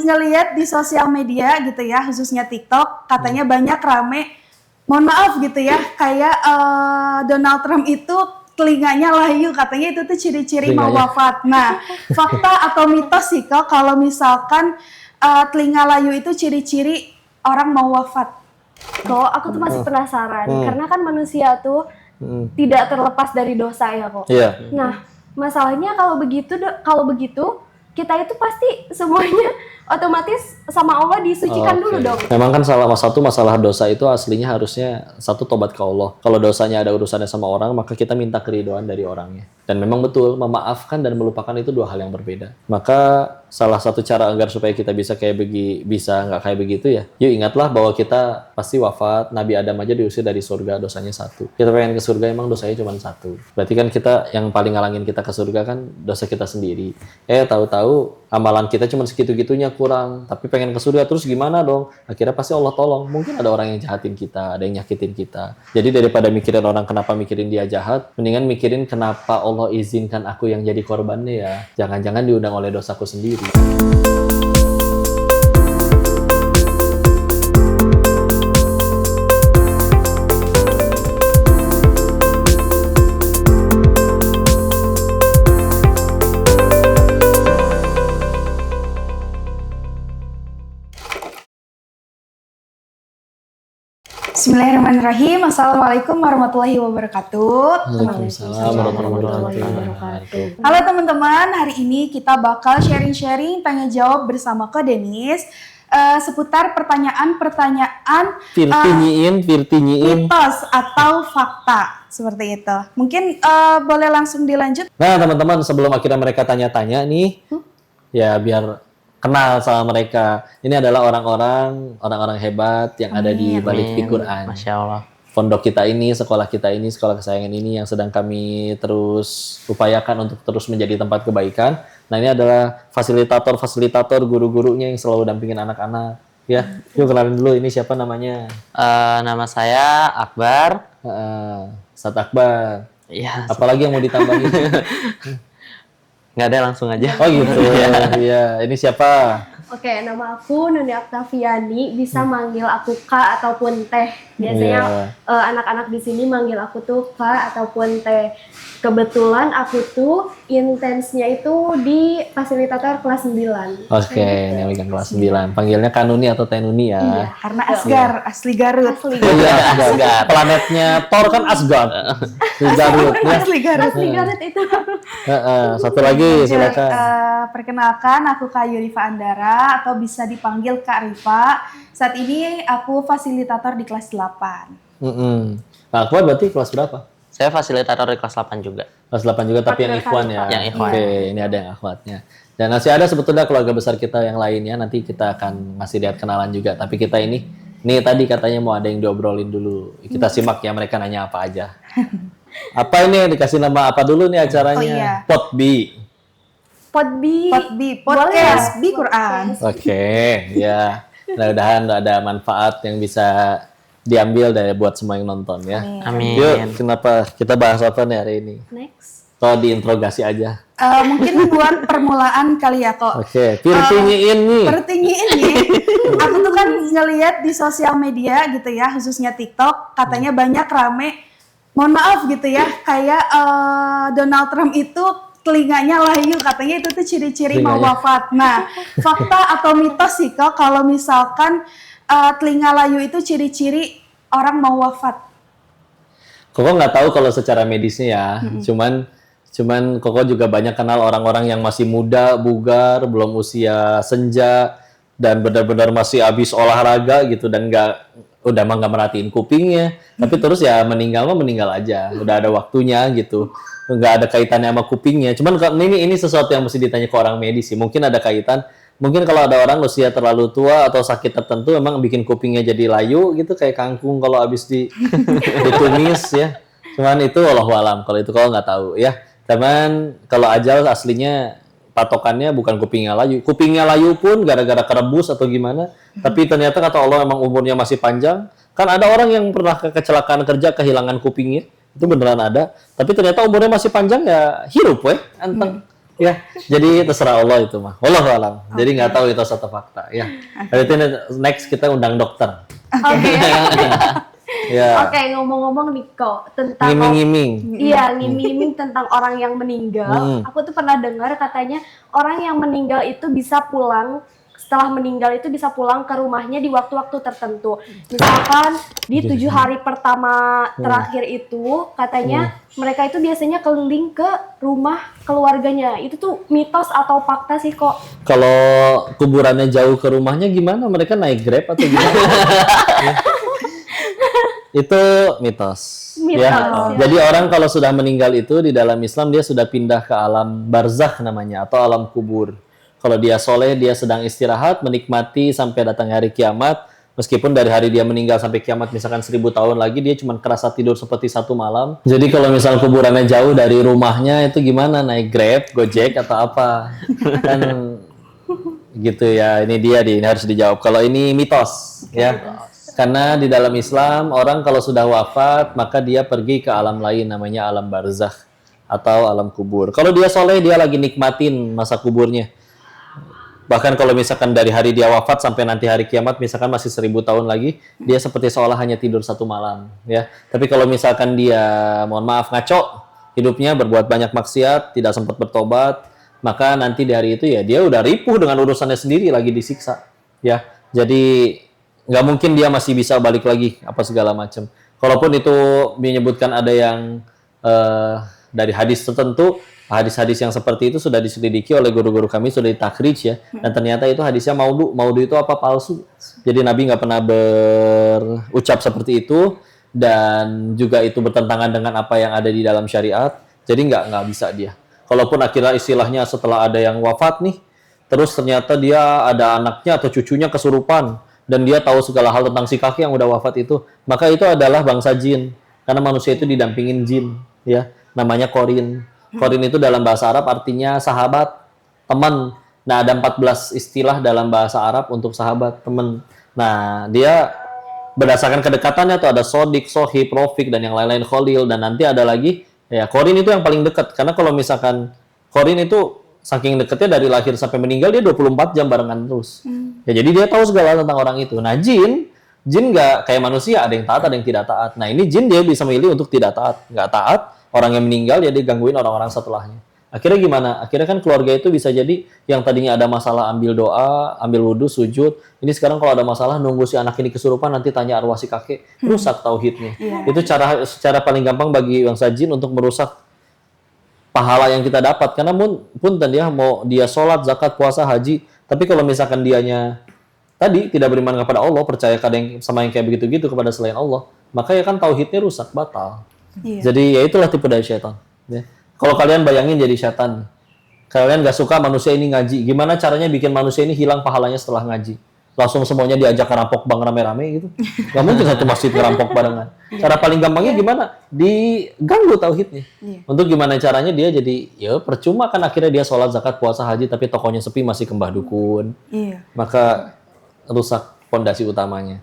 ngelihat di sosial media gitu ya, khususnya TikTok, katanya banyak rame, mohon maaf gitu ya, kayak Donald Trump itu telinganya layu, katanya itu tuh ciri-ciri mau wafat. Nah, fakta atau mitos sih kok kalau misalkan telinga layu itu ciri-ciri orang mau wafat? Kok aku tuh masih penasaran, karena kan manusia tuh tidak terlepas dari dosa ya kok. Iya. Nah, masalahnya kalau begitu kita itu pasti semuanya otomatis sama Allah disucikan dulu dong. Memang kan salah satu masalah dosa itu aslinya harusnya satu tobat ke Allah. Kalau dosanya ada urusannya sama orang, maka kita minta keridhaan dari orangnya. Dan memang betul, memaafkan dan melupakan itu dua hal yang berbeda. Maka salah satu cara agar supaya kita bisa nggak kayak begitu ya, yuk ingatlah bahwa kita pasti wafat. Nabi Adam aja diusir dari surga, dosanya satu. Kita pengen ke surga, emang dosanya cuma satu. Berarti kan kita yang paling ngalangin kita ke surga kan dosa kita sendiri. Tahu-tahu amalan kita cuma segitu-gitunya kurang, tapi pengen ke surga terus gimana dong? Akhirnya pasti Allah tolong. Mungkin ada orang yang jahatin kita, ada yang nyakitin kita. Jadi daripada mikirin orang kenapa mikirin dia jahat, mendingan mikirin kenapa Allah izinkan aku yang jadi korbannya ya. Jangan-jangan diundang oleh dosaku sendiri. Bismillahirrahmanirrahim. Assalamualaikum warahmatullahi wabarakatuh. Waalaikumsalam warahmatullahi wabarakatuh. Halo teman-teman, hari ini kita bakal sharing-sharing, tanya jawab bersama Ko Denis seputar pertanyaan-pertanyaan Virtinyiin. mitos atau fakta seperti itu. Mungkin boleh langsung dilanjut. Nah teman-teman, sebelum akhirnya mereka tanya-tanya nih, ya biar kenal sama mereka. Ini adalah orang-orang hebat yang ada di balik Quran. Masya Allah. Pondok kita ini, sekolah kesayangan ini yang sedang kami terus upayakan untuk terus menjadi tempat kebaikan. Nah ini adalah fasilitator guru-gurunya yang selalu dampingin anak-anak. Ya, yuk kenalin dulu, ini siapa namanya? Nama saya Akbar. Ustaz Akbar. Iya. Apalagi yang mau ditambahin? Nggak ada, langsung aja. Oh gitu. Iya. Ini siapa? Oke, nama aku Nuni Oktaviani, bisa manggil aku Kak ataupun Teh. Biasanya anak-anak di sini manggil aku tuh Kak ataupun Teh. Kebetulan aku tuh intensnya itu di fasilitator kelas 9. Oke, ini megang kelas 9. Panggilnya Kanuni atau Tenuni ya? Iya, karena Asgar, asli Garut. Iya, Asgard. Planetnya Thor kan Asgard. Di Garut. Ya. Asli Garut. Asli Garut itu. Satu lagi silakan. Perkenalkan, aku Kak Yurifa Andara atau bisa dipanggil Kak Rifa. Saat ini aku fasilitator di kelas 8. Nah, Akbar berarti kelas berapa? Saya fasilitator di kelas 8 juga. Kelas 8 juga, tapi yang ikhwan ya? Yang ikhwan. Oke, ini ada yang akhwatnya. Dan masih ada sebetulnya keluarga besar kita yang lainnya, nanti kita akan ngasih lihat kenalan juga. Tapi kita ini tadi katanya mau ada yang diobrolin dulu. Kita simak ya mereka nanya apa aja. Apa ini, dikasih nama apa dulu nih acaranya? Oh iya. Potbi. Podcast Bi Quran. Oke, ya. Mudah-mudahan ada manfaat yang bisa diambil dari buat semua yang nonton ya. Amin. Yuk, kenapa kita bahas apa nih hari ini? Next. Atau diinterogasi aja? Mungkin buat permulaan kali ya kok. Oke, Virtinyiin nih. Aku tuh kan ngelihat di sosial media gitu ya, khususnya TikTok, katanya banyak rame, mohon maaf gitu ya, kayak Donald Trump itu telinganya layu, katanya itu tuh ciri-ciri mau wafat. Nah, fakta atau mitos sih kok kalau misalkan telinga layu itu ciri-ciri orang mau wafat? Koko nggak tahu kalau secara medisnya ya, cuman Koko juga banyak kenal orang-orang yang masih muda, bugar, belum usia senja, dan benar-benar masih habis olahraga gitu, dan udah nggak merhatiin kupingnya, tapi terus ya meninggal aja, udah ada waktunya gitu, nggak ada kaitannya sama kupingnya. Cuman ini sesuatu yang mesti ditanya ke orang medis sih, mungkin ada kaitan. Mungkin kalau ada orang usia terlalu tua atau sakit tertentu emang bikin kupingnya jadi layu gitu, kayak kangkung kalau habis ditumis ya. Cuman itu wallahualam, kalau itu kalau nggak tahu ya. Cuman kalau ajal aslinya patokannya bukan kupingnya layu. Kupingnya layu pun gara-gara kerebus atau gimana. Tapi ternyata kata Allah emang umurnya masih panjang. Kan ada orang yang pernah kecelakaan kerja kehilangan kupingnya. Itu beneran ada. Tapi ternyata umurnya masih panjang ya hirup anteng. Ya, jadi terserah Allah itu mah. Wallahu alam. Jadi nggak tahu itu satu fakta. Ya. Berarti next kita undang dokter. Oke. Ya. Oke, ngomong-ngomong nih kok tentang Ngiming-ngiming. Iya, ngiming-ngiming tentang orang yang meninggal. Aku tuh pernah dengar katanya orang yang meninggal itu bisa pulang, setelah meninggal itu bisa pulang ke rumahnya di waktu-waktu tertentu. Misalkan di 7 hari pertama terakhir itu katanya mereka itu biasanya keliling ke rumah keluarganya. Itu tuh mitos atau fakta sih kok? Kalau kuburannya jauh ke rumahnya gimana? Mereka naik Grab atau gimana? Itu mitos. Mitos, ya. Jadi orang kalau sudah meninggal itu di dalam Islam dia sudah pindah ke alam barzakh namanya atau alam kubur. Kalau dia soleh dia sedang istirahat menikmati sampai datang hari kiamat. Meskipun dari hari dia meninggal sampai kiamat misalkan 1000 tahun lagi dia cuma kerasa tidur seperti 1 malam. Jadi kalau misal kuburannya jauh dari rumahnya itu gimana? Naik Grab, Gojek atau apa? Kan gitu ya. Ini dia ini harus dijawab. Kalau ini mitos ya. Karena di dalam Islam orang kalau sudah wafat maka dia pergi ke alam lain namanya alam barzakh atau alam kubur. Kalau dia soleh dia lagi nikmatin masa kuburnya. Bahkan kalau misalkan dari hari dia wafat sampai nanti hari kiamat misalkan masih 1000 tahun lagi dia seperti seolah hanya tidur 1 malam ya. Tapi kalau misalkan dia mohon maaf ngaco hidupnya berbuat banyak maksiat tidak sempat bertobat maka nanti di hari itu ya dia udah ripuh dengan urusannya sendiri lagi disiksa ya. Jadi nggak mungkin dia masih bisa balik lagi apa segala macam. Kalaupun itu menyebutkan ada yang dari hadis tertentu, hadis-hadis yang seperti itu sudah diselidiki oleh guru-guru kami, sudah ditakhrij ya. Dan ternyata itu hadisnya maudhu. Maudhu itu apa? Palsu. Jadi Nabi nggak pernah berucap seperti itu dan juga itu bertentangan dengan apa yang ada di dalam syariat. Jadi nggak bisa dia. Kalaupun akhirnya istilahnya setelah ada yang wafat nih, terus ternyata dia ada anaknya atau cucunya kesurupan dan dia tahu segala hal tentang si kakek yang udah wafat itu, maka itu adalah bangsa jin. Karena manusia itu didampingin jin, ya. Namanya korin. Korin itu dalam bahasa Arab artinya sahabat, teman. Nah, ada 14 istilah dalam bahasa Arab untuk sahabat, teman. Nah, dia berdasarkan kedekatannya tuh ada sodik, sohib, rofik, dan yang lain-lain kholil. Dan nanti ada lagi, ya korin itu yang paling dekat. Karena kalau misalkan korin itu saking deketnya dari lahir sampai meninggal dia 24 jam barengan terus. Ya jadi dia tahu segala tentang orang itu. Nah jin nggak kayak manusia ada yang taat ada yang tidak taat. Nah ini jin dia bisa milih untuk tidak taat, nggak taat orang yang meninggal ya dia gangguin orang-orang setelahnya. Akhirnya gimana? Akhirnya kan keluarga itu bisa jadi yang tadinya ada masalah ambil doa, ambil wudhu, sujud. Ini sekarang kalau ada masalah nunggu si anak ini kesurupan nanti tanya arwah si kakek, rusak tauhidnya. Itu cara paling gampang bagi bangsa jin untuk merusak pahala yang kita dapat. Karena punten ya mau dia sholat, zakat, puasa, haji, tapi kalau misalkan dianya tadi tidak beriman kepada Allah, percaya sama yang kayak begitu-gitu kepada selain Allah, maka ya kan tauhidnya rusak, batal. Jadi ya itulah tipu daya syaitan. Ya. Kalau kalian bayangin jadi setan, kalian gak suka manusia ini ngaji, gimana caranya bikin manusia ini hilang pahalanya setelah ngaji? Langsung semuanya diajak ngerampok bank rame-rame gitu? Gak mungkin satu masjid ngerampok barengan. Cara paling gampangnya gimana? Diganggu tauhidnya. Untuk gimana caranya dia jadi, ya percuma kan akhirnya dia sholat, zakat, puasa, haji, tapi tokonya sepi masih kembah dukun. Maka rusak fondasi utamanya.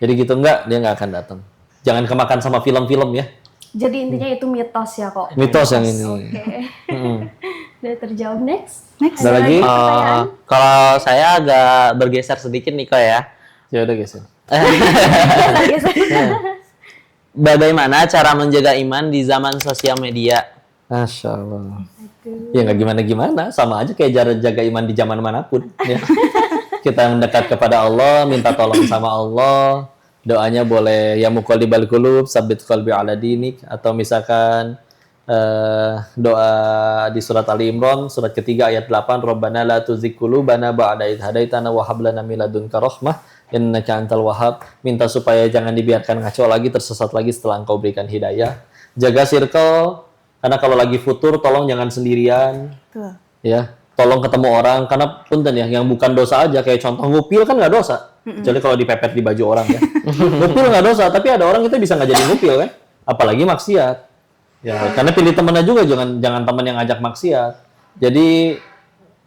Jadi gitu dia nggak akan datang. Jangan kemakan sama film-film ya. Jadi intinya itu mitos ya kok. Mitos yang ini. Oke. Udah terjawab next. Ada lagi? Kalau saya agak bergeser sedikit nih kok ya. Ya udah geser. Bagaimana cara menjaga iman di zaman sosial media? Masya Allah. Ya nggak gimana-gimana, sama aja kayak cara jaga iman di zaman manapun. Ya. Kita mendekat kepada Allah, minta tolong sama Allah. Doanya boleh ya muqallibal qulub, tsabbit qalbi ala dinik, atau misalkan doa di surat Ali Imran surat ketiga ayat 8, Rabbana la tuzigh qulubana ba'da idh hadaitana wa hab lana min ladunka rahmah innaka antal wahhab. Minta supaya jangan dibiarkan ngaco lagi, tersesat lagi setelah Engkau berikan hidayah. Jaga circle, karena kalau lagi futur tolong jangan sendirian. Ya, tolong ketemu orang, karena punten ya, yang bukan dosa aja kayak contoh ngupil kan nggak dosa. Kecuali kalau dipepet di baju orang ya. Ngupil nggak dosa, tapi ada orang kita bisa nggak jadi ngupil kan, apalagi maksiat. Ya, karena pilih temennya juga, jangan teman yang ngajak maksiat. Jadi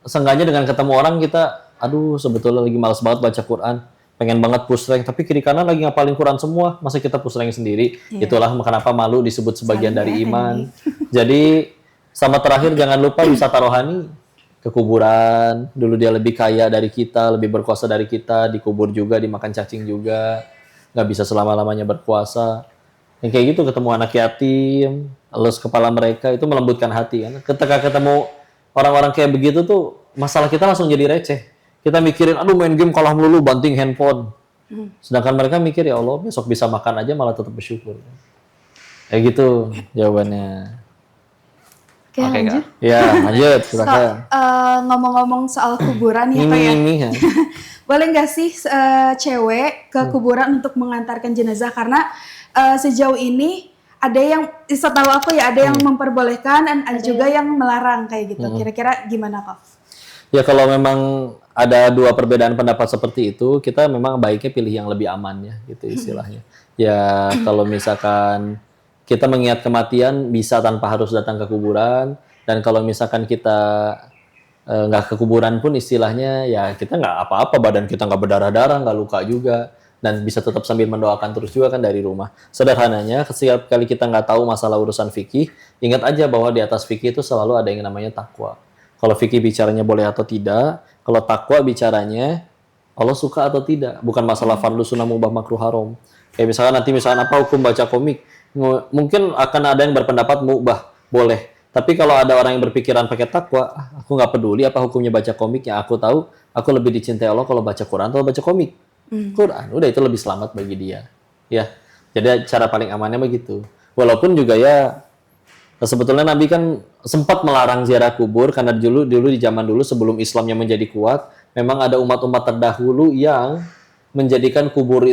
seenggaknya dengan ketemu orang kita, aduh sebetulnya lagi malas banget baca Quran, pengen banget push rank, tapi kiri kanan lagi ngapalin Quran semua, masa kita push rank sendiri? Itulah kenapa malu disebut sebagian dari iman. Jadi Sama terakhir jangan lupa wisata rohani ke kuburan. Dulu dia lebih kaya dari kita, lebih berkuasa dari kita, dikubur juga, dimakan cacing juga, nggak bisa selama-lamanya berkuasa. Yang kayak gitu ketemu anak yatim, elus kepala mereka itu melembutkan hati kan. Ketika ketemu orang-orang kayak begitu tuh masalah kita langsung jadi receh. Kita mikirin, aduh main game kalah melulu, banting handphone. Sedangkan mereka mikir ya Allah besok bisa makan aja malah tetap bersyukur. Kayak gitu jawabannya. Oke, lanjut. Ya lanjut silakan. Ngomong-ngomong soal kuburan ya Kak ya. Ini ya. Boleh nggak sih cewek ke kuburan untuk mengantarkan jenazah? Karena sejauh ini ada yang, setahu aku ya, ada yang memperbolehkan dan ada juga yang melarang kayak gitu. Kira-kira gimana Kak? Ya kalau memang ada dua perbedaan pendapat seperti itu, kita memang baiknya pilih yang lebih aman ya, gitu istilahnya. Ya kalau misalkan kita mengingat kematian bisa tanpa harus datang ke kuburan, dan kalau misalkan kita nggak ke kuburan pun istilahnya ya kita nggak apa-apa, badan kita nggak berdarah-darah, nggak luka juga, dan bisa tetap sambil mendoakan terus juga kan dari rumah. Sederhananya, setiap kali kita nggak tahu masalah urusan fikih, ingat aja bahwa di atas fikih itu selalu ada yang namanya takwa. Kalau fikih bicaranya boleh atau tidak, kalau takwa bicaranya Allah suka atau tidak, bukan masalah fardu sunnah mubah makruh haram. Kayak misalkan apa hukum baca komik, mungkin akan ada yang berpendapat mubah, boleh. Tapi kalau ada orang yang berpikiran pakai takwa, aku nggak peduli apa hukumnya baca komik, yang aku tahu, aku lebih dicintai Allah kalau baca Quran atau baca komik. Quran, udah itu lebih selamat bagi dia. Ya, jadi cara paling amannya begitu. Walaupun juga ya, sebetulnya Nabi kan sempat melarang ziarah kubur karena dulu di zaman dulu sebelum Islamnya menjadi kuat, memang ada umat-umat terdahulu yang menjadikan kubur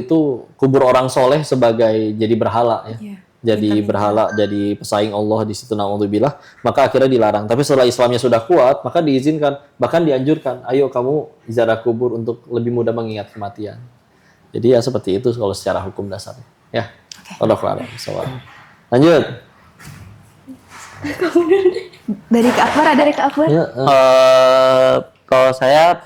orang soleh sebagai jadi berhala ya. Jadi berhala, jadi pesaing Allah di situ, naudzubillah. Maka akhirnya dilarang. Tapi setelah Islamnya sudah kuat, maka diizinkan, bahkan dianjurkan, ayo kamu ziarah kubur untuk lebih mudah mengingat kematian. Jadi ya seperti itu kalau secara hukum dasarnya. Ya. Wallahu a'lam bishawab. Lanjut. Dari Kak Akbar, ada dari Kak Akbar? Ya, Kalau saya,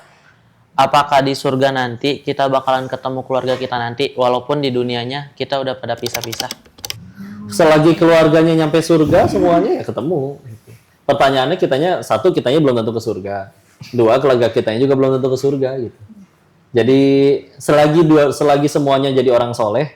apakah di surga nanti kita bakalan ketemu keluarga kita nanti, walaupun di dunianya kita udah pada pisah-pisah? selagi keluarganya nyampe surga semuanya ya ketemu. Pertanyaannya kitanya belum tentu ke surga. Dua, keluarga kitanya juga belum tentu ke surga gitu. Jadi selagi semuanya jadi orang soleh,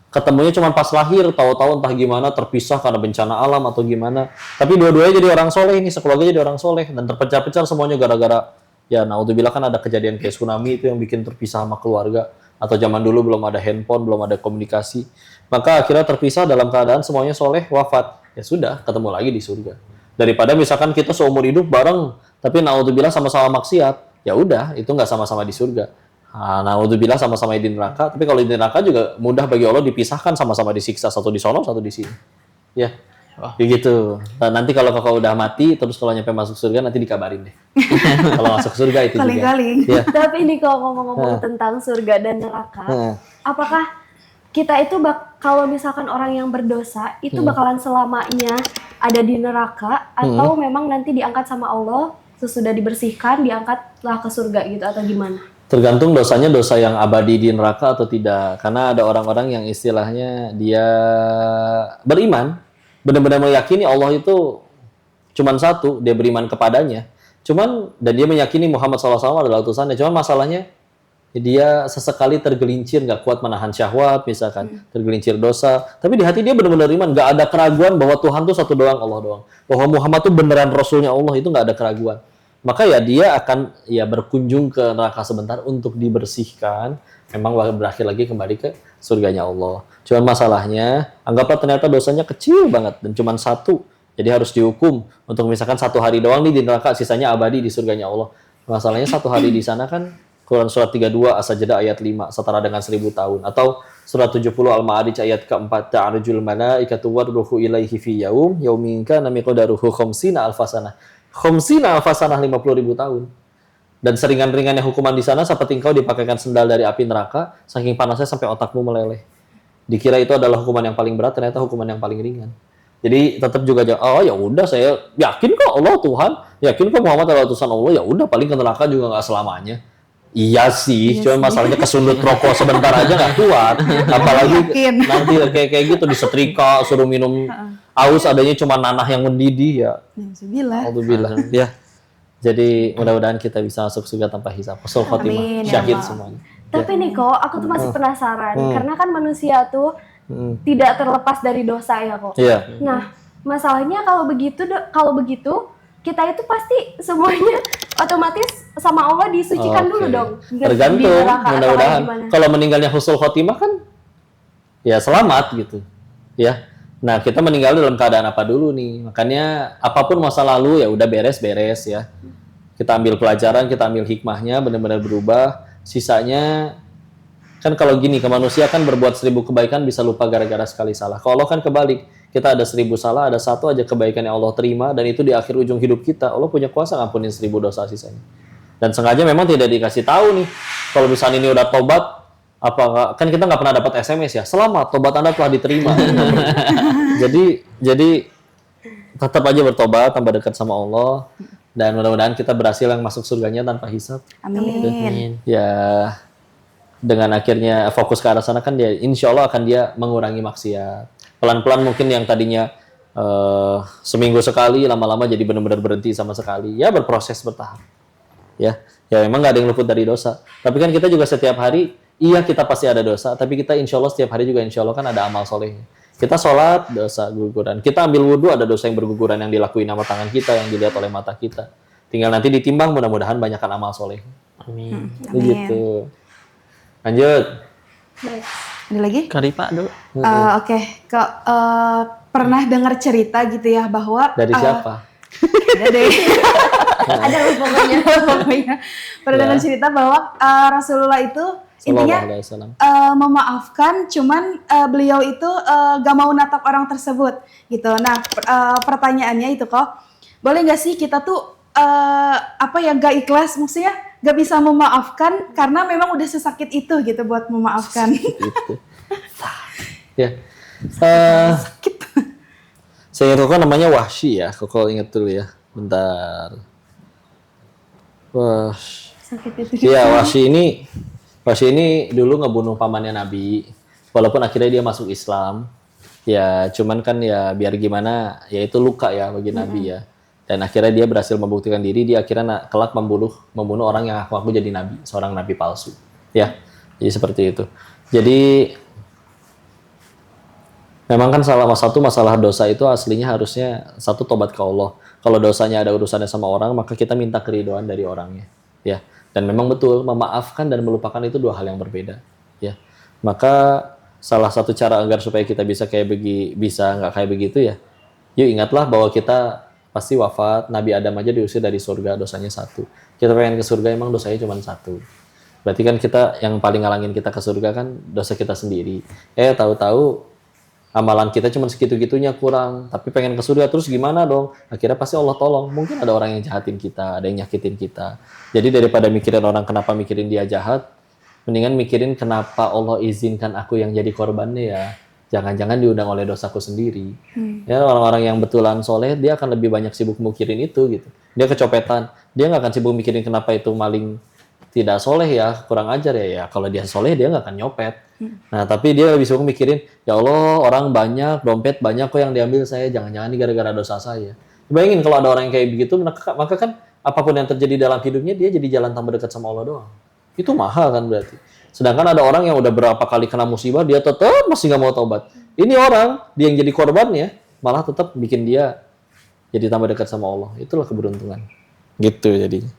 ketemunya cuma pas lahir, tahu-tahu entah gimana terpisah karena bencana alam atau gimana. Tapi dua-duanya jadi orang soleh ini, sekeluarga jadi orang soleh dan terpecah-pecah semuanya gara-gara ya naudzubillah kan ada kejadian kayak tsunami itu yang bikin terpisah sama keluarga, atau zaman dulu belum ada handphone, belum ada komunikasi. Maka akhirnya terpisah dalam keadaan semuanya soleh, wafat. Ya sudah, ketemu lagi di surga. Daripada misalkan kita seumur hidup bareng, tapi naudzubillah sama-sama maksiat, ya udah, itu nggak sama-sama di surga. Naudzubillah sama-sama di neraka, tapi kalau di neraka juga mudah bagi Allah dipisahkan, sama-sama disiksa, satu di sono, satu di sini. Ya, begitu. Nah, nanti kalau kakak udah mati, terus kalau nyampe masuk surga nanti dikabarin deh. Kalau masuk surga itu Kali-kali. juga. Ya. Tapi ini kalau ngomong-ngomong tentang surga dan neraka, apakah kita itu kalau misalkan orang yang berdosa itu bakalan selamanya ada di neraka atau memang nanti diangkat sama Allah sesudah dibersihkan diangkatlah ke surga gitu atau gimana? Tergantung dosanya dosa yang abadi di neraka atau tidak. Karena ada orang-orang yang istilahnya dia beriman, benar-benar meyakini Allah itu cuman satu, dia beriman kepadanya. Dan dia meyakini Muhammad SAW adalah utusannya. Cuman masalahnya dia sesekali tergelincir, nggak kuat menahan syahwat misalkan, tergelincir dosa. Tapi di hati dia benar-benar iman, nggak ada keraguan bahwa Tuhan tuh satu doang, Allah doang. Bahwa Muhammad tuh beneran Rasulnya Allah, itu nggak ada keraguan. Maka ya dia akan ya berkunjung ke neraka sebentar untuk dibersihkan. Memang berakhir lagi kembali ke surganya Allah. Cuman masalahnya, anggaplah ternyata dosanya kecil banget dan cuman satu. Jadi harus dihukum untuk misalkan 1 hari doang nih di neraka, sisanya abadi di surganya Allah. Masalahnya 1 hari di sana kan Quran surat 32 As-Sajdah ayat 5 setara dengan 1000 tahun, atau surat 70 Al-Ma'arij ayat keempat ta'arujul malaikatu warruhu ilaihi fi yaumin kana miqdaruhu khamsina alfasanah 50.000 tahun. Dan seringan-ringannya hukuman di sana seperti engkau dipakaikan sendal dari api neraka, saking panasnya sampai otakmu meleleh. Dikira itu adalah hukuman yang paling berat, ternyata hukuman yang paling ringan. Jadi tetap juga ya udah, saya yakin kok Allah Tuhan, yakin kok Muhammad adalah utusan Allah, ya udah paling ke neraka juga nggak selamanya. Iya sih, cuma masalahnya kesundut rokok sebentar aja nggak kuat. Apalagi Yakin. nanti kayak gitu disetrika, suruh minum aus adanya cuma nanah yang mendidih ya. Alhamdulillah. Alhamdulillah. Ya. Jadi mudah-mudahan kita bisa masuk surga tanpa hisab. Husnul khotimah, Amin, ya syahid Allah. semuanya. Tapi nih kok, aku tuh masih penasaran karena kan manusia tuh tidak terlepas dari dosa ya kok. Iya. Nah, masalahnya kalau begitu kita itu pasti semuanya otomatis sama Allah disucikan dulu Oke. dong. Di Tergantung, neraka atau mudah-mudahan. gimana? Kalau meninggalnya husnul khotimah kan ya selamat gitu. Ya. Nah, kita meninggal dalam keadaan apa dulu nih? Makanya apapun masa lalu ya udah beres-beres ya. Kita ambil pelajaran, kita ambil hikmahnya, benar-benar berubah. Sisanya kan kalau gini, ke manusia kan berbuat 1000 kebaikan bisa lupa gara-gara sekali salah. Kalau Allah kan kebalik, kita ada 1000 salah, ada satu aja kebaikan yang Allah terima, dan itu di akhir ujung hidup kita. Allah punya kuasa ngampunin 1000 dosa sisanya. Dan sengaja memang tidak dikasih tahu nih, kalau misalnya ini udah tobat, kan kita nggak pernah dapat SMS ya, selamat, tobat Anda telah diterima. jadi tetap aja bertobat, tambah dekat sama Allah, dan mudah-mudahan kita berhasil yang masuk surganya tanpa hisab. Amin. Ya, dengan akhirnya fokus ke arah sana kan dia insya Allah akan dia mengurangi maksiat. Pelan-pelan mungkin yang tadinya seminggu sekali, lama-lama jadi benar-benar berhenti sama sekali. Ya berproses bertahap. Ya memang nggak ada yang luput dari dosa. Tapi kan kita juga setiap hari, iya kita pasti ada dosa, tapi kita insya Allah setiap hari juga insya Allah kan ada amal soleh. Kita sholat, dosa guguran. Kita ambil wudhu, ada dosa yang berguguran yang dilakuin sama tangan kita, yang dilihat oleh mata kita. Tinggal nanti ditimbang, mudah-mudahan banyakkan amal soleh. Amin. Gitu. Lanjut. Baik. Ada lagi? Karipa dulu. Oke, Kak, pernah dengar cerita gitu ya bahwa Dari siapa? ada deh. Ada loh pokoknya. Pokoknya pernah dengar cerita bahwa Rasulullah itu intinya Sallallahu alaihi wasallam. memaafkan, cuman beliau itu gak mau natap orang tersebut gitu. Nah, pertanyaannya itu kok, boleh nggak sih kita tuh gak ikhlas, maksudnya gak bisa memaafkan karena memang udah sesakit itu gitu buat memaafkan. Gitu. Ya. Saya ingat kok namanya Wahsy ya. Kok ingat dulu ya. Bentar. Sakit itu. Iya, Wahsy ini dulu ngebunuh pamannya Nabi. Walaupun akhirnya dia masuk Islam. Ya, cuman kan ya biar gimana, ya itu luka ya bagi Nabi ya. Dan akhirnya dia berhasil membuktikan diri, dia akhirnya kelak membunuh orang yang aku jadi nabi, seorang nabi palsu. Ya, jadi seperti itu. Jadi memang kan salah satu masalah dosa itu aslinya harusnya satu tobat ke Allah. Kalau dosanya ada urusannya sama orang, maka kita minta keridhaan dari orangnya. Ya, dan memang betul memaafkan dan melupakan itu dua hal yang berbeda. Ya, maka salah satu cara agar supaya kita bisa nggak kayak begitu ya. Yuk ingatlah bahwa kita pasti wafat, Nabi Adam aja diusir dari surga, dosanya satu. Kita pengen ke surga, emang dosanya cuma satu. Berarti kan kita, yang paling ngalangin kita ke surga kan dosa kita sendiri. Tahu-tahu amalan kita cuma segitu-gitunya kurang, tapi pengen ke surga, terus gimana dong? Akhirnya pasti Allah tolong. Mungkin ada orang yang jahatin kita, ada yang nyakitin kita. Jadi daripada mikirin orang kenapa mikirin dia jahat, mendingan mikirin kenapa Allah izinkan aku yang jadi korbannya ya. Jangan-jangan diundang oleh dosaku sendiri. Ya, orang-orang yang betulan soleh, dia akan lebih banyak sibuk mikirin itu gitu. Dia kecopetan, dia nggak akan sibuk mikirin kenapa itu maling tidak soleh ya, kurang ajar ya. Kalau dia soleh, dia nggak akan nyopet. Nah, tapi dia lebih sibuk mikirin, ya Allah, orang banyak, dompet banyak kok yang diambil saya, jangan-jangan ini gara-gara dosa saya. Bayangin kalau ada orang yang kayak begitu, maka kan apapun yang terjadi dalam hidupnya, dia jadi jalan tambah dekat sama Allah doang. Itu mahal kan berarti. Sedangkan ada orang yang udah berapa kali kena musibah, dia tetap masih nggak mau taubat. Ini orang, dia yang jadi korbannya, malah tetap bikin dia jadi tambah dekat sama Allah. Itulah keberuntungan. Gitu jadinya.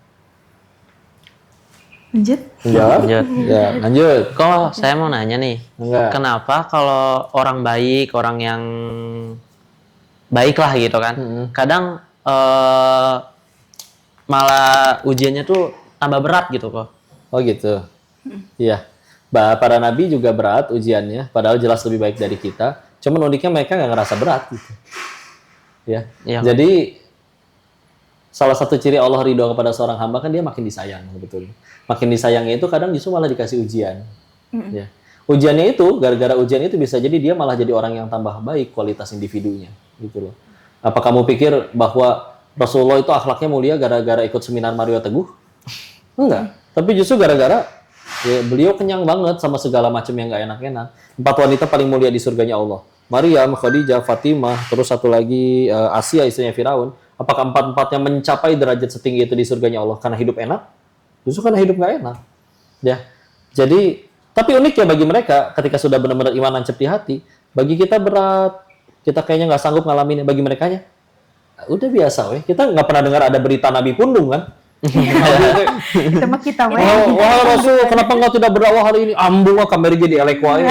Lanjut. Lanjut. Ya, lanjut. Kok saya mau nanya nih, Enggak. kenapa kalau orang baik, orang yang baik lah gitu kan, kadang malah ujiannya tuh tambah berat gitu kok. Oh gitu. Iya. Para nabi juga berat ujiannya, padahal jelas lebih baik dari kita. Cuman uniknya mereka nggak ngerasa berat gitu. Ya. Iya. Jadi salah satu ciri Allah ridho kepada seorang hamba kan dia makin disayang sebetulnya. Makin disayangnya itu kadang justru malah dikasih ujian. Ya. Ujiannya itu, gara-gara ujian itu bisa jadi dia malah jadi orang yang tambah baik kualitas individunya, gitu loh. Apa kamu pikir bahwa Rasulullah itu akhlaknya mulia gara-gara ikut seminar Mario Teguh? Enggak. Tapi justru gara-gara ya, beliau kenyang banget sama segala macam yang nggak enak-enak. 4 wanita paling mulia di surganya Allah. Maryam, Khadijah, Fatimah, terus satu lagi Asia istrinya Firaun. Apakah 4-4-nya mencapai derajat setinggi itu di surganya Allah karena hidup enak? Justru karena hidup nggak enak. Ya. Jadi, tapi unik ya bagi mereka ketika sudah benar-benar iman nancep di hati. Bagi kita berat, kita kayaknya nggak sanggup ngalamin. Bagi mereka nya, udah biasa weh. Kita nggak pernah dengar ada berita Nabi pundung kan? Sama kita, weh. Wahai Rasul, kenapa engkau tidak berdakwah hari ini? Ambung lah kamera jadi elek wae.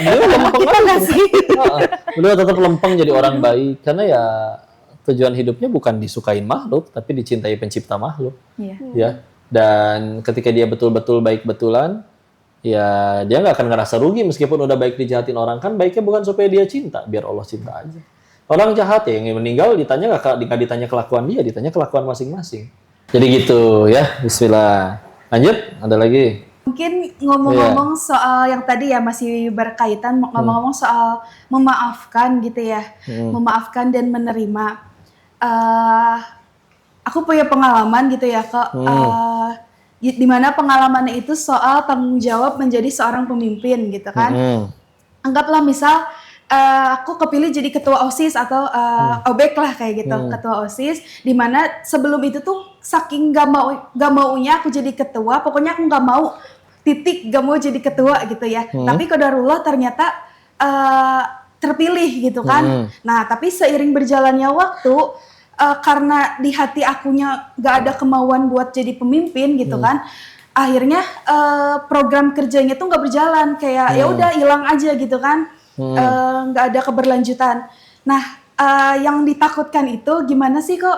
Beliau lempeng Kita nggak sih? Beliau tetap lempeng jadi orang baik karena ya tujuan hidupnya bukan disukain makhluk tapi dicintai pencipta makhluk. Iya. Ya. Dan ketika dia betul-betul baik-betulan, ya dia nggak akan ngerasa rugi meskipun udah baik dijahatin orang. Kan baiknya bukan supaya dia cinta, biar Allah cinta aja. Orang jahat ya yang meninggal ditanya nggak ditanya kelakuan dia, ditanya kelakuan masing-masing. Jadi gitu ya. Bismillah. Lanjut, ada lagi. Mungkin ngomong-ngomong soal yang tadi ya masih berkaitan ngomong-ngomong soal memaafkan gitu ya, memaafkan dan menerima. Aku punya pengalaman gitu ya kok, di mana pengalamannya itu soal tanggung jawab menjadi seorang pemimpin gitu kan. Anggaplah misal aku kepilih jadi ketua OSIS atau OBEK lah kayak gitu, ketua OSIS, di mana sebelum itu tuh saking gak maunya aku jadi ketua, pokoknya aku gak mau gak mau jadi ketua gitu ya. Tapi qadarullah ternyata terpilih gitu kan. Nah tapi seiring berjalannya waktu, karena di hati akunya gak ada kemauan buat jadi pemimpin gitu kan, akhirnya program kerjanya tuh gak berjalan, kayak ya udah hilang aja gitu kan. Nggak ada keberlanjutan. Nah, yang ditakutkan itu gimana sih kok?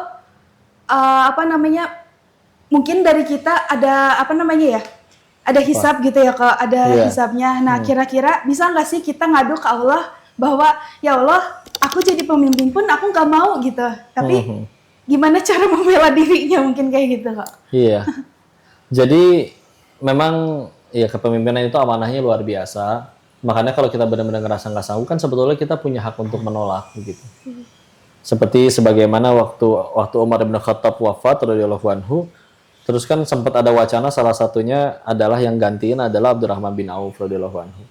Mungkin dari kita ada ada hisab gitu ya kok, ada hisabnya. Nah, kira-kira bisa nggak sih kita ngadu ke Allah bahwa ya Allah, aku jadi pemimpin pun aku nggak mau gitu. Tapi gimana cara membela dirinya mungkin kayak gitu kok? Iya. Jadi memang ya kepemimpinan itu amanahnya luar biasa. Makanya kalau kita benar-benar ngerasa nggak sanggup kan sebetulnya kita punya hak untuk menolak gitu. Seperti sebagaimana waktu Umar bin Khattab wafat radhiyallahu anhu, terus kan sempat ada wacana salah satunya adalah yang gantiin adalah Abdurrahman bin Auf radhiyallahu anhu.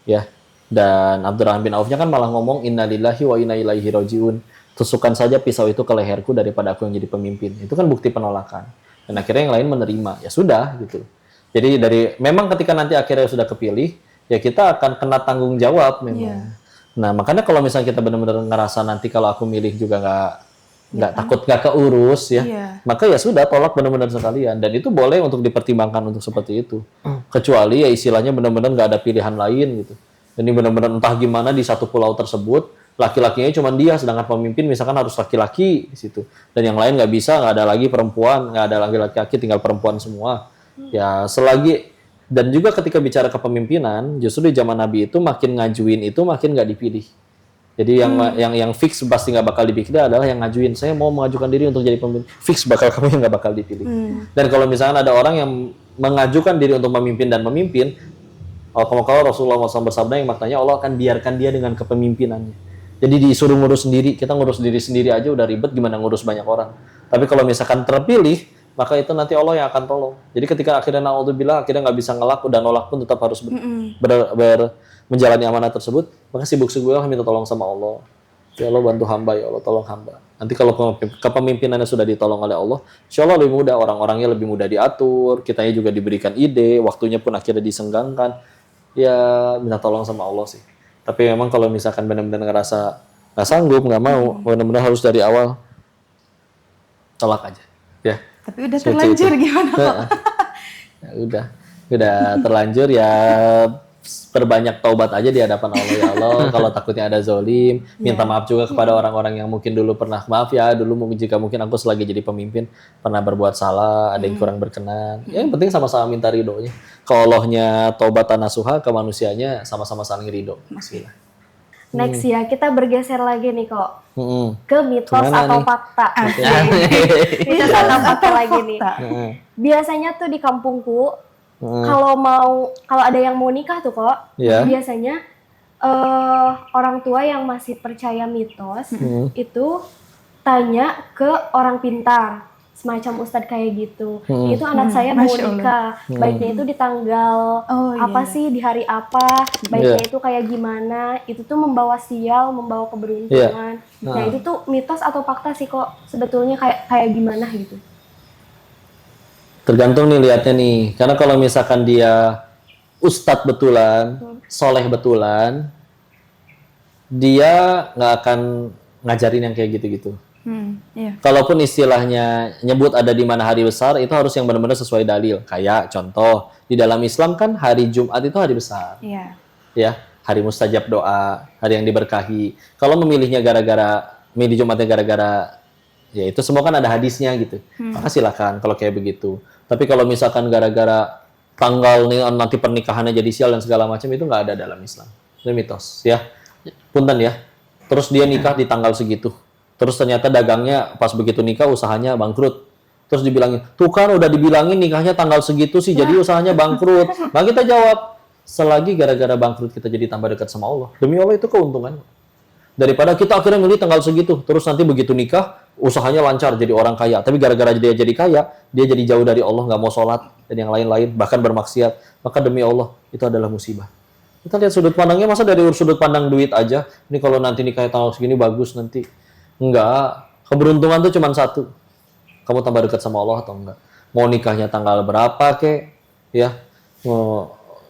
Ya. Dan Abdurrahman bin Aufnya kan malah ngomong innalillahi wa inna ilaihi rajiun. Tusukkan saja pisau itu ke leherku daripada aku yang jadi pemimpin. Itu kan bukti penolakan. Dan akhirnya yang lain menerima. Ya sudah gitu. Jadi memang ketika nanti akhirnya sudah kepilih, ya kita akan kena tanggung jawab memang. Nah makanya kalau misalnya kita benar-benar ngerasa nanti kalau aku milih juga nggak takut nggak keurus ya, maka ya sudah tolak benar-benar sekalian. Dan itu boleh untuk dipertimbangkan untuk seperti itu. Kecuali ya istilahnya benar-benar nggak ada pilihan lain gitu. Jadi benar-benar entah gimana di satu pulau tersebut laki-lakinya cuma dia, sedangkan pemimpin misalkan harus laki-laki di situ. Dan yang lain nggak bisa, nggak ada lagi perempuan, nggak ada lagi laki-laki, tinggal perempuan semua. Ya selagi. Dan juga ketika bicara kepemimpinan, justru di zaman Nabi itu makin ngajuin itu makin nggak dipilih. Jadi yang fix pasti nggak bakal dipilih adalah yang ngajuin. Saya mau mengajukan diri untuk jadi pemimpin. Fix bakal kamu yang nggak bakal dipilih. Dan kalau misalnya ada orang yang mengajukan diri untuk memimpin dan memimpin, kalau Rasulullah SAW bersabda yang maknanya Allah akan biarkan dia dengan kepemimpinannya. Jadi disuruh ngurus sendiri, kita ngurus diri sendiri aja udah ribet, gimana ngurus banyak orang. Tapi kalau misalkan terpilih, maka itu nanti Allah yang akan tolong. Jadi ketika akhirnya naudzubillah akhirnya nggak bisa ngelak, udah nolak pun tetap harus menjalani amanah tersebut, maka sibuk-sibuklah minta tolong sama Allah. Ya Allah bantu hamba, ya Allah tolong hamba. Nanti kalau kepemimpinannya sudah ditolong oleh Allah, insya Allah lebih mudah, orang-orangnya lebih mudah diatur, kitanya juga diberikan ide, waktunya pun akhirnya disenggangkan. Ya minta tolong sama Allah sih. Tapi memang kalau misalkan benar-benar ngerasa nggak sanggup, nggak mau, benar-benar harus dari awal tolak aja. Ya. Tapi udah terlanjur gimana? Ya udah terlanjur ya perbanyak taubat aja di hadapan Allah ya Allah. Kalau takutnya ada zolim, minta maaf juga kepada orang-orang yang mungkin dulu pernah jika mungkin aku selagi jadi pemimpin pernah berbuat salah, ada yang kurang berkenan. Ya, yang penting sama-sama minta ridhonya. Ke Allahnya taubatan nasuha, ke manusianya sama-sama saling ridho. Bismillah. Next ya, kita bergeser lagi nih kok ke mitos atau fakta. Mitos atau fakta lagi nih. Biasanya tuh di kampungku kalau ada yang mau nikah tuh kok, biasanya orang tua yang masih percaya mitos itu tanya ke orang pintar. semacam ustadz kayak gitu. Itu anak saya mau Masya Allah. nikah, baiknya itu di tanggal Oh, apa iya. sih, di hari apa, baiknya itu kayak gimana, itu tuh membawa sial, membawa keberuntungan. Nah itu tuh mitos atau fakta sih kok sebetulnya kayak gimana gitu. Tergantung nih lihatnya nih. Karena kalau misalkan dia ustadz betulan, soleh betulan, dia nggak akan ngajarin yang kayak gitu-gitu. Iya. Kalaupun istilahnya nyebut ada di mana hari besar, itu harus yang benar-benar sesuai dalil. Kayak contoh, di dalam Islam kan hari Jumat itu hari besar. Iya. Ya, hari mustajab doa, hari yang diberkahi. Kalau memilihnya milih Jumatnya gara-gara, ya itu semua kan ada hadisnya gitu. Maka silakan kalau kayak begitu. Tapi kalau misalkan gara-gara tanggal nih nanti pernikahannya jadi sial dan segala macam, itu nggak ada dalam Islam. Itu mitos ya. Punten ya. Terus dia nikah di tanggal segitu. Terus ternyata dagangnya pas begitu nikah usahanya bangkrut. Terus dibilangin, tuh kan udah dibilangin nikahnya tanggal segitu sih, jadi usahanya bangkrut. Nah kita jawab, selagi gara-gara bangkrut kita jadi tambah dekat sama Allah, demi Allah itu keuntungan. Daripada kita akhirnya milih tanggal segitu, terus nanti begitu nikah, usahanya lancar jadi orang kaya. Tapi gara-gara dia jadi kaya, dia jadi jauh dari Allah, nggak mau sholat, dan yang lain-lain, bahkan bermaksiat. Maka demi Allah, itu adalah musibah. Kita lihat sudut pandangnya, masa dari sudut pandang duit aja, ini kalau nanti nikahnya tanggal segini bagus nanti. Enggak, keberuntungan tuh cuma satu. Kamu tambah dekat sama Allah atau enggak. Mau nikahnya tanggal berapa kek, ya.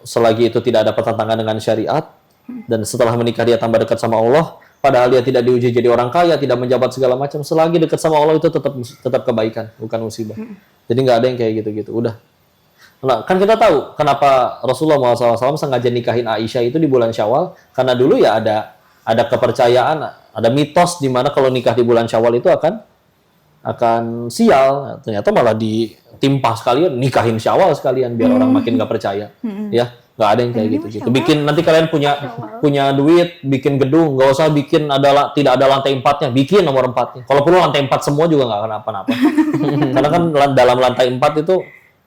Selagi itu tidak ada pertentangan dengan syariat, dan setelah menikah dia tambah dekat sama Allah, padahal dia tidak diuji jadi orang kaya, tidak menjabat segala macam, selagi dekat sama Allah itu tetap kebaikan, bukan musibah. Jadi nggak ada yang kayak gitu-gitu. Udah. Nah, kan kita tahu kenapa Rasulullah SAW sengaja nikahin Aisyah itu di bulan Syawal, karena dulu ya ada kepercayaan, ada mitos di mana kalau nikah di bulan Syawal itu akan sial. Nah, ternyata malah ditimpa sekalian, nikahin Syawal sekalian biar orang makin nggak percaya. Ya, nggak ada yang kayak gitu-gitu. Bikin nanti kalian punya duit, bikin gedung, nggak usah bikin tidak ada lantai 4-nya, bikin nomor 4-nya. Kalau perlu lantai 4 semua juga nggak akan apa-apa. Karena kan dalam lantai 4 itu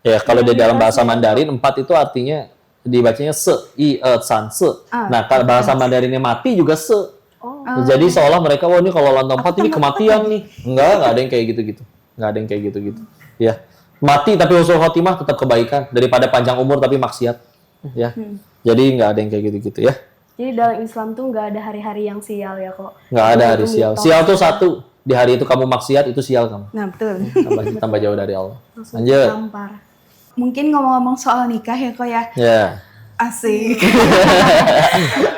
ya kalau di dalam bahasa Mandarin 4 itu artinya dibacanya san, se. Nah, kalau bahasa Mandarinnya mati juga se. Jadi seolah mereka, wah ini kalau lantai 4 ini kematian nih. Enggak ada yang kayak gitu-gitu. Enggak ada yang kayak gitu-gitu. Ya. Mati tapi husnul khotimah tetap kebaikan daripada panjang umur tapi maksiat. Ya. Jadi enggak ada yang kayak gitu-gitu ya. Jadi dalam Islam tuh nggak ada hari-hari yang sial ya kok. Enggak ada hari Itu sial. mitos. Sial tuh satu. Di hari itu kamu maksiat, itu sial kamu. Nah, betul. Tambah jauh dari Allah. Langsung Lanjut. tampar. Mungkin ngomong-ngomong soal nikah ya kok ya. Ya. Asik.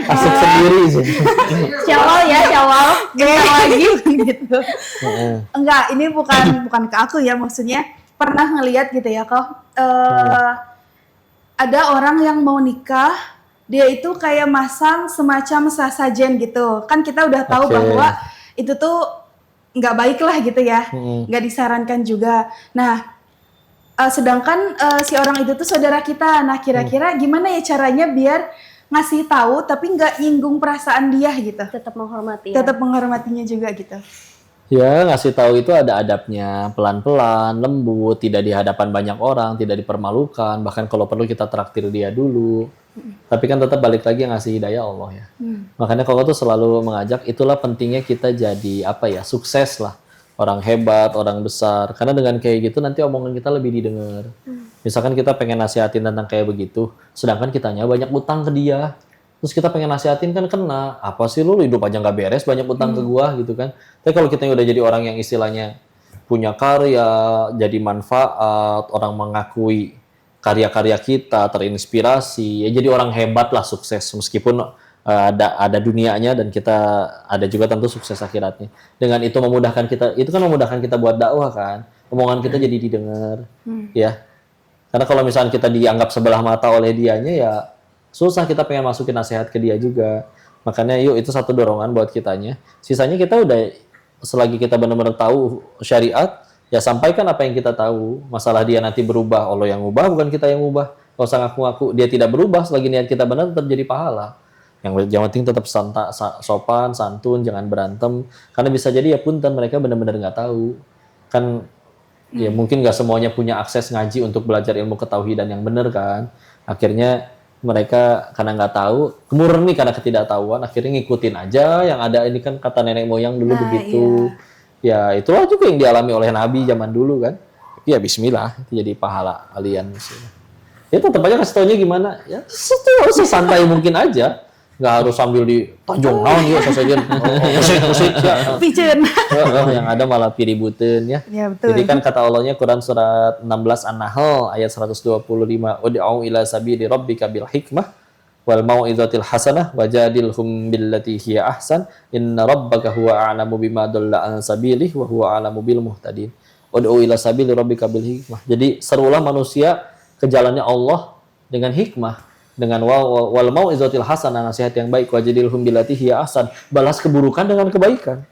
Asik sendiri sih. Syawal ya, Syawal. Bentar lagi gitu. Enggak, ini bukan ke aku ya, maksudnya pernah ngelihat gitu ya kok. Ada orang yang mau nikah, dia itu kayak masang semacam sasajen gitu. Kan kita udah tahu Oke. bahwa itu tuh nggak baik lah gitu ya, nggak disarankan juga. Nah, sedangkan si orang itu tuh saudara kita. Nah, kira-kira gimana ya caranya biar ngasih tahu tapi nggak nyinggung perasaan dia gitu. Tetap menghormati. Ya. Tetap menghormatinya juga gitu. Ya, ngasih tahu itu ada adabnya, pelan-pelan, lembut, tidak di hadapan banyak orang, tidak dipermalukan, bahkan kalau perlu kita traktir dia dulu. Tapi kan tetap balik lagi yang ngasih hidayah Allah ya. Makanya kalau tuh selalu mengajak, itulah pentingnya kita jadi sukses lah. Orang hebat, orang besar. Karena dengan kayak gitu nanti omongan kita lebih didengar. Misalkan kita pengen nasihatin tentang kayak begitu, sedangkan kitanya banyak utang ke dia. Terus kita pengen nasihatin kan kena, apa sih lu hidup aja nggak beres, banyak utang ke gua gitu kan. Tapi kalau kita udah jadi orang yang istilahnya punya karya, jadi manfaat, orang mengakui karya-karya kita, terinspirasi, ya jadi orang hebat lah, sukses. Meskipun ada dunianya dan kita ada juga tentu sukses akhiratnya. Dengan itu memudahkan kita, itu kan memudahkan kita buat dakwah kan. Omongan kita jadi didengar, ya. Karena kalau misalnya kita dianggap sebelah mata oleh dianya ya susah kita pengen masukin nasihat ke dia juga. Makanya yuk itu satu dorongan buat kitanya. Sisanya kita udah selagi kita benar-benar tahu syariat, ya sampaikan apa yang kita tahu. Masalah dia nanti berubah, Allah yang ubah bukan kita yang ubah. Kalau usah ngaku-ngaku dia tidak berubah, selagi niat kita benar tetap jadi pahala. Yang penting tetap sopan, santun, jangan berantem. Karena bisa jadi ya punten mereka benar-benar nggak tahu. Kan ya mungkin nggak semuanya punya akses ngaji untuk belajar ilmu ketauhidan yang benar kan. Akhirnya mereka karena nggak tahu, murni karena ketidaktahuan, akhirnya ngikutin aja yang ada. Ini kan kata nenek moyang dulu begitu. Ya itulah juga yang dialami oleh Nabi zaman dulu kan. Ya Bismillah, itu jadi pahala kalian. Ya tetap aja kasih taunya gimana. Ya sesantai mungkin aja. Nggak harus sambil ditonjong naon ya sesajen. Musik ya. Pijeun. Yang ada malah piributeun ya. Ya betul. Jadi kan kata Allahnya Quran surat 16 An-Nahl ayat 125, "Ud'u ila sabili rabbika bil hikmah wal mau'izatil hasanah wajadilhum billati hiya ahsan inna rabbaka huwa a'lamu bima dalla an sabilihi wa huwa a'lamu bil muhtadin." Ud'u ila sabili rabbika bil hikmah. Jadi serulah manusia ke jalannya Allah dengan hikmah, dengan wal mau'izatil hasanah, nasihat yang baik, wajadilhum billati hiya ahsan, balas keburukan dengan kebaikan.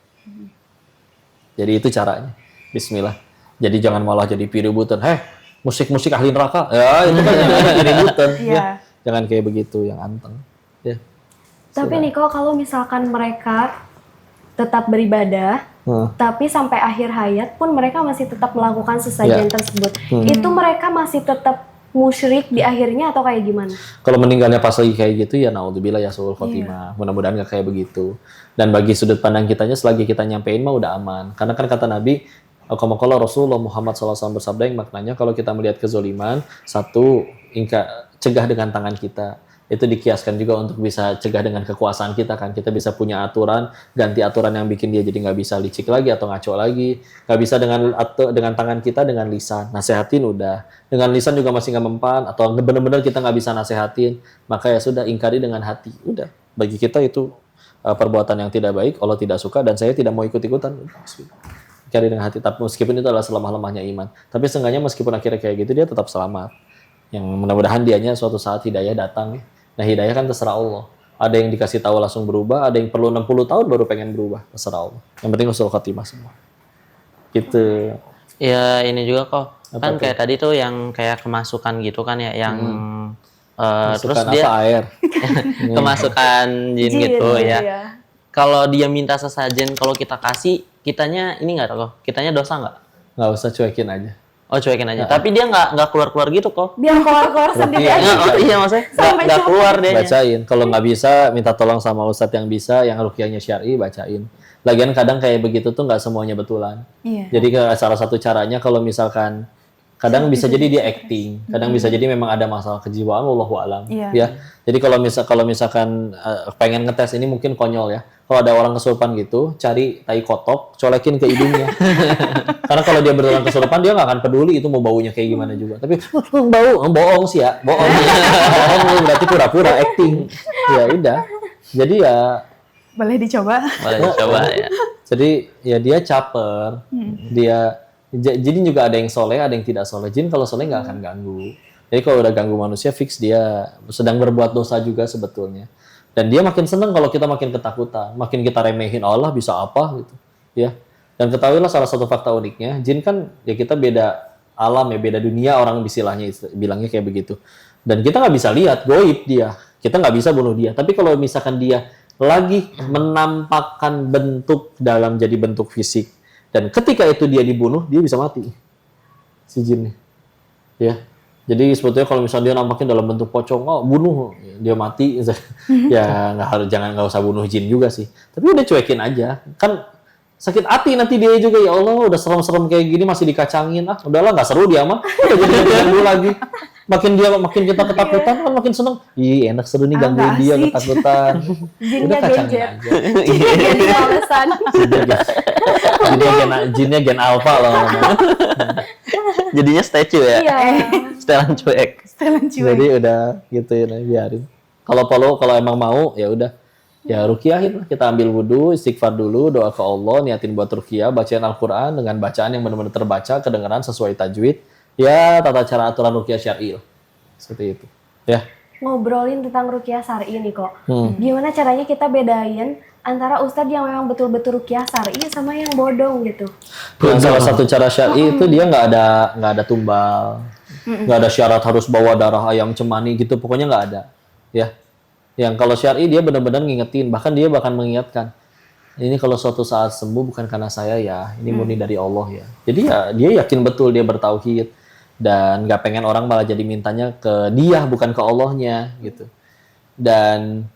Jadi itu caranya. Bismillah. Jadi jangan malah jadi piributan. Musik-musik ahli neraka. Ya, itu kan jadi piributan. Iya. Ya. Jangan kayak begitu yang anteng. Ya. Tapi Niko, kalau misalkan mereka tetap beribadah, tapi sampai akhir hayat pun mereka masih tetap melakukan sesajen tersebut, itu mereka masih tetap musyrik di akhirnya atau kayak gimana? Kalau meninggalnya pas lagi kayak gitu ya naudzubillah ya suul khotimah. Mudah-mudahan nggak kayak begitu. Dan bagi sudut pandang kitanya selagi kita nyampein mah udah aman. Karena kan kata Nabi, kalau Rasulullah Muhammad SAW bersabda yang maknanya kalau kita melihat kezoliman, satu cegah dengan tangan kita. Itu dikiaskan juga untuk bisa cegah dengan kekuasaan kita kan. Kita bisa punya aturan, ganti aturan yang bikin dia jadi nggak bisa licik lagi atau ngaco lagi. Nggak bisa dengan tangan kita, dengan lisan. Nasehatin udah. Dengan lisan juga masih nggak mempan, atau benar-benar kita nggak bisa nasehatin. Maka ya sudah, ingkari dengan hati. Udah. Bagi kita itu perbuatan yang tidak baik, Allah tidak suka, dan saya tidak mau ikut-ikutan. Ingkari dengan hati. Tapi meskipun itu adalah selemah-lemahnya iman. Tapi seenggaknya meskipun akhirnya kayak gitu, dia tetap selamat. Yang mudah-mudahan dianya suatu saat hidayah datang. Nah hidayah kan terserah Allah. Ada yang dikasih tahu langsung berubah, ada yang perlu 60 tahun baru pengen berubah. Terserah Allah. Yang penting husnul khotimah semua. Gitu. Ya ini juga kok. Kan tuh? kayak tadi tuh yang kayak kemasukan gitu kan ya, yang terus Masukan dia apa air? kemasukan jin gitu ya. Iya. Kalau dia minta sesajen, kalau kita kasih, kitanya ini nggak kok? Kitanya dosa nggak? Nggak usah cuekin aja. Oh cuekin aja. Tapi dia nggak keluar gitu kok. Biar keluar-keluar sendiri Iya. aja. Iya maksudnya nggak keluar dia. Bacain. Kalau nggak bisa, minta tolong sama ustadz yang bisa, yang ruqyahnya syar'i, bacain. Lagian kadang kayak begitu tuh nggak semuanya betulan. Iya. Jadi salah satu caranya kalau misalkan kadang bisa jadi dia acting, kadang bisa jadi memang ada masalah kejiwaan, wallahu alam. Iya. Ya. Jadi kalau misalkan pengen ngetes ini mungkin konyol ya. Kalau ada orang kesurupan gitu, cari tai kotok, colekin ke hidungnya. Karena kalau dia beneran kesurupan, dia nggak akan peduli itu mau baunya kayak gimana juga. Tapi bohong sih ya, bohong. Bohong berarti pura-pura acting. Ya udah. Jadi ya Boleh dicoba. Boleh coba ya. jadi ya dia caper, jadi juga ada yang soleh, ada yang tidak soleh. Jin kalau soleh nggak akan ganggu. Jadi kalau udah ganggu manusia, fix dia sedang berbuat dosa juga sebetulnya. Dan dia makin seneng kalau kita makin ketakutan, makin kita remehin Allah bisa apa gitu, ya. Dan ketahuilah salah satu fakta uniknya, jin kan ya kita beda alam ya, beda dunia orang bilangnya kayak begitu. Dan kita nggak bisa lihat goib dia, kita nggak bisa bunuh dia. Tapi kalau misalkan dia lagi menampakkan bentuk dalam jadi bentuk fisik, dan ketika itu dia dibunuh, dia bisa mati si jinnya, ya. Jadi sebetulnya kalau misalnya dia nampakin dalam bentuk pocong, bunuh, dia mati, ya nggak usah bunuh jin juga sih. Tapi udah cuekin aja, kan sakit hati nanti dia juga, ya Allah udah serem-serem kayak gini masih dikacangin, udahlah nggak seru dia mah, udah jadi dulu lagi. Makin kita ketakutan kan makin seneng. Ih enak seru nih gangguin Enggak dia asik. ketakutan. Jinnya Udah kacangin gadget. aja. Jadi alasan. Jinnya gen alpha loh. Jadinya statue ya. Iya. Setelan cuek. Setelan cuek. Jadi udah gitu ya, biarin. Kalau emang mau ya udah. Ya rukiahin lah, kita ambil wudhu, istighfar dulu, doa ke Allah, niatin buat rukiah, bacain Al-Quran dengan bacaan yang benar-benar terbaca, kedengaran sesuai tajwid. Ya tata cara aturan rukiah syar'i lah. Seperti itu. Ya. Ngobrolin tentang ruqyah syar'i nih kok. Gimana caranya kita bedain antara ustadz yang memang betul-betul ruqyah syar'i sama yang bodong gitu? Dan salah satu cara syar'i itu dia nggak ada tumbal, nggak ada syarat harus bawa darah ayam cemani gitu, pokoknya nggak ada. Ya. Yang kalau syar'i dia benar-benar ngingetin, bahkan dia bahkan mengingatkan. Ini kalau suatu saat sembuh bukan karena saya ya, ini murni dari Allah ya. Jadi ya dia yakin betul dia bertauhid dan nggak pengen orang malah jadi mintanya ke dia bukan ke Allahnya gitu. Dan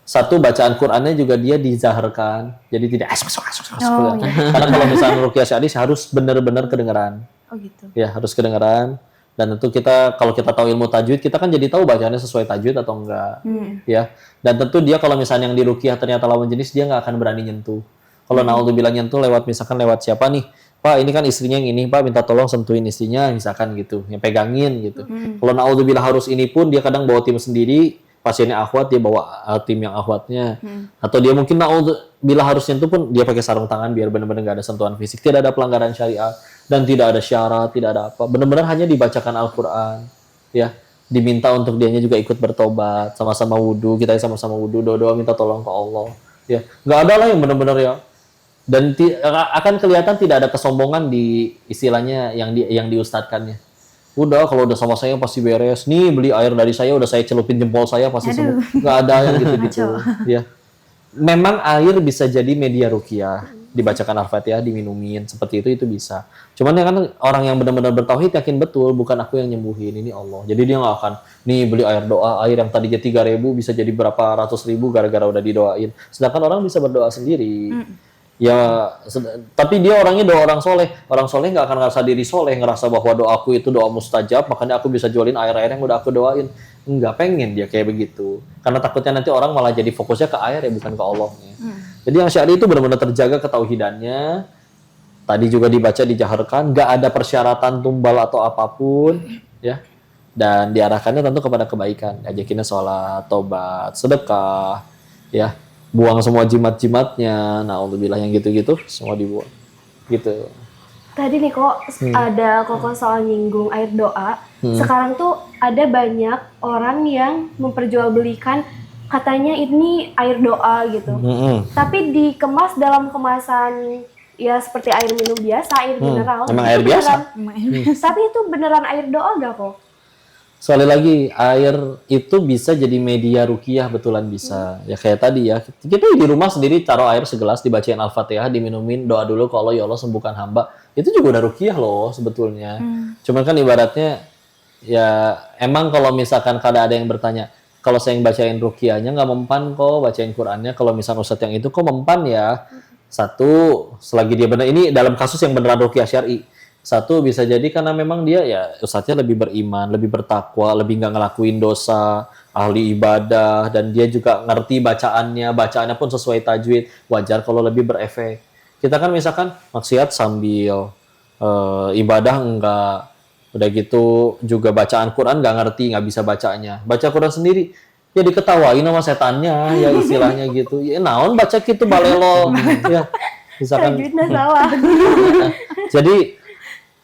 Satu, bacaan Qur'annya juga dia dizaharkan. Jadi tidak Oh, iya. Karena kalau misalnya ruqyah syar'i harus benar-benar kedengaran. Oh gitu. Ya, harus kedengaran. Dan tentu kalau kita tahu ilmu tajwid, kita kan jadi tahu bacaannya sesuai tajwid atau enggak. Ya. Dan tentu dia kalau misalnya yang di ruqyah ternyata lawan jenis, dia nggak akan berani nyentuh. Kalau naudzubillah nyentuh misalkan lewat siapa nih? Pak, ini kan istrinya yang ini, Pak minta tolong sentuhin istrinya, misalkan gitu. Yang pegangin gitu. Kalau naudzubillah harus ini pun dia kadang bawa tim sendiri, pasiennya akhwat dia bawa tim yang akhwatnya. Atau dia mungkin naudzubillah harus nyentuh pun dia pakai sarung tangan biar benar-benar nggak ada sentuhan fisik, tidak ada pelanggaran syariat dan tidak ada syarat, tidak ada apa. Benar-benar hanya dibacakan Al-Qur'an. Ya. Diminta untuk dianya juga ikut bertobat, sama-sama wudu, kita sama-sama wudu, doa-doa minta tolong ke Allah. Ya, nggak ada lah yang benar-benar ya. Dan akan kelihatan tidak ada kesombongan di istilahnya yang diustadkannya. Udah kalau udah sama saya pasti beres. Nih beli air dari saya udah saya celupin jempol saya pasti semua. Nggak ada yang gitu-gitu. Ya. Memang air bisa jadi media ruqyah. Dibacakan Al-Fatihah, diminumin seperti itu bisa. Cuman ya kan orang yang benar-benar bertauhid yakin betul bukan aku yang nyembuhin, ini Allah. Jadi dia nggak akan nih beli air doa, air yang tadinya 3.000 bisa jadi berapa ratus ribu gara-gara udah didoain. Sedangkan orang bisa berdoa sendiri. Ya, tapi dia orangnya doa orang soleh. Orang soleh nggak akan ngerasa diri soleh, ngerasa bahwa doaku itu doa mustajab, makanya aku bisa jualin air-air yang udah aku doain. Nggak pengen dia kayak begitu. Karena takutnya nanti orang malah jadi fokusnya ke air ya bukan ke Allahnya. Jadi yang syar'i itu benar-benar terjaga ketauhidannya. Tadi juga dibaca, dijaharkan, nggak ada persyaratan tumbal atau apapun, ya. Dan diarahkannya tentu kepada kebaikan. Ajakinnya sholat, tobat, sedekah, ya. Buang semua jimat-jimatnya. Na'udzubillah yang gitu-gitu, semua dibuang. Gitu. Tadi nih kok ada Koko soal nyinggung air doa. Sekarang tuh ada banyak orang yang memperjualbelikan katanya ini air doa gitu. Tapi dikemas dalam kemasan ya seperti air minum biasa, air mineral. Emang air biasa? Tapi itu beneran air doa gak kok? Sekali lagi, air itu bisa jadi media ruqyah, betulan bisa. Ya kayak tadi ya, kita di rumah sendiri taruh air segelas, dibacain Al-Fatihah, diminumin, doa dulu ke Allah, ya Allah sembuhkan hamba. Itu juga udah ruqyah loh sebetulnya. Cuman kan ibaratnya, ya emang kalau misalkan kada ada yang bertanya, kalau saya yang bacain ruqyahnya nggak mempan kok, bacain Qur'annya, kalau misalkan Ustadz yang itu kok mempan ya. Satu, selagi dia benar, ini dalam kasus yang beneran ruqyah syar'i. Satu, bisa jadi karena memang dia ya Ustadznya lebih beriman, lebih bertakwa, lebih nggak ngelakuin dosa, ahli ibadah, dan dia juga ngerti bacaannya pun sesuai tajwid, wajar kalau lebih berefek. Kita kan misalkan maksiat sambil ibadah enggak, udah gitu juga bacaan Quran nggak ngerti, nggak bisa bacanya, baca Quran sendiri, ya diketawain sama setannya, ya istilahnya gitu. Ya naon baca gitu balelo, ya misalkan. Tajwidnya salah. Jadi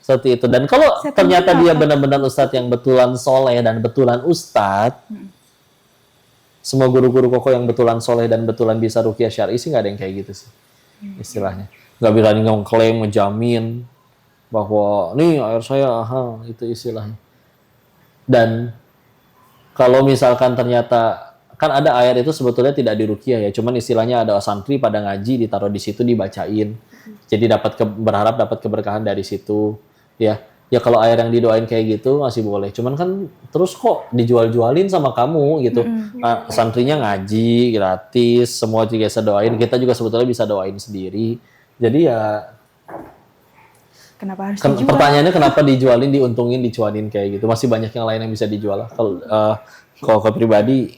seperti itu. Dan kalau ternyata dia benar-benar ustadz yang betulan soleh dan betulan ustadz, semua guru-guru Koko yang betulan soleh dan betulan bisa ruqyah syar'i sih nggak ada yang kayak gitu sih, istilahnya. Nggak berani ngeklaim, ngejamin bahwa nih air saya, itu istilahnya. Dan kalau misalkan ternyata kan ada air itu sebetulnya tidak diruqyah ya, cuman istilahnya ada santri pada ngaji ditaruh di situ dibacain, jadi berharap dapat keberkahan dari situ. Ya kalau air yang didoain kayak gitu masih boleh. Cuman kan terus kok dijual-jualin sama kamu gitu. Nah, santrinya ngaji gratis, semua juga bisa doain. Kita juga sebetulnya bisa doain sendiri. Jadi ya Kenapa harus dijual? pertanyaannya kenapa dijualin, diuntungin, dicuanin kayak gitu. Masih banyak yang lain yang bisa dijual. Kalau Koko pribadi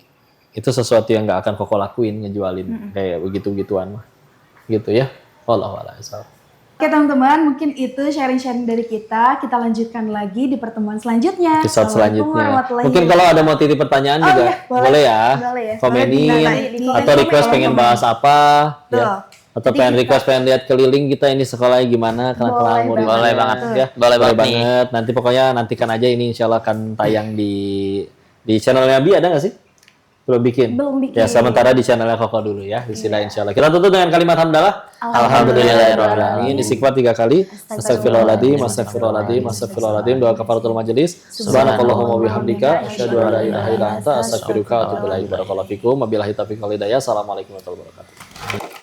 itu sesuatu yang nggak akan Koko lakuin, ngejualin kayak begitu-gituan mah. Gitu ya. Wallahu a'lam. Oke teman-teman, mungkin itu sharing-sharing dari kita. Kita lanjutkan lagi di pertemuan selanjutnya. Episode Assalamualaikum selanjutnya. warahmatullahi Mungkin kalau ada mau titip pertanyaan juga iya, boleh ya. Boleh ya. Komenin Boleh atau request pengen bahas apa Betul. ya. Atau Jadi pengen request pengen lihat keliling kita ini sekolahnya gimana, kenal mau di mana. Boleh banget. Ya. Boleh banget nih. banget. Nanti pokoknya nantikan aja ini insyaallah akan tayang di channelnya Abi, ada nggak sih? Belum bikin. Ya sementara di channelnya Koko dulu ya. Bismillah insyaallah. Kita tutup dengan kalimat hamdalah. Alhamdulillahirabbil alamin. Istighfar 3 kali. Astagfirullahaladzim, astagfirullahaladzim, astagfirullahaladzim. Doa kafaratul majelis. Subhanakallahumma wabihamdika asyhadu an la ilaha illa anta astaghfiruka wa atubu ilaik. Barakallahu fikum. Wabillahi taufiq wal hidayah. Assalamualaikum warahmatullahi wabarakatuh.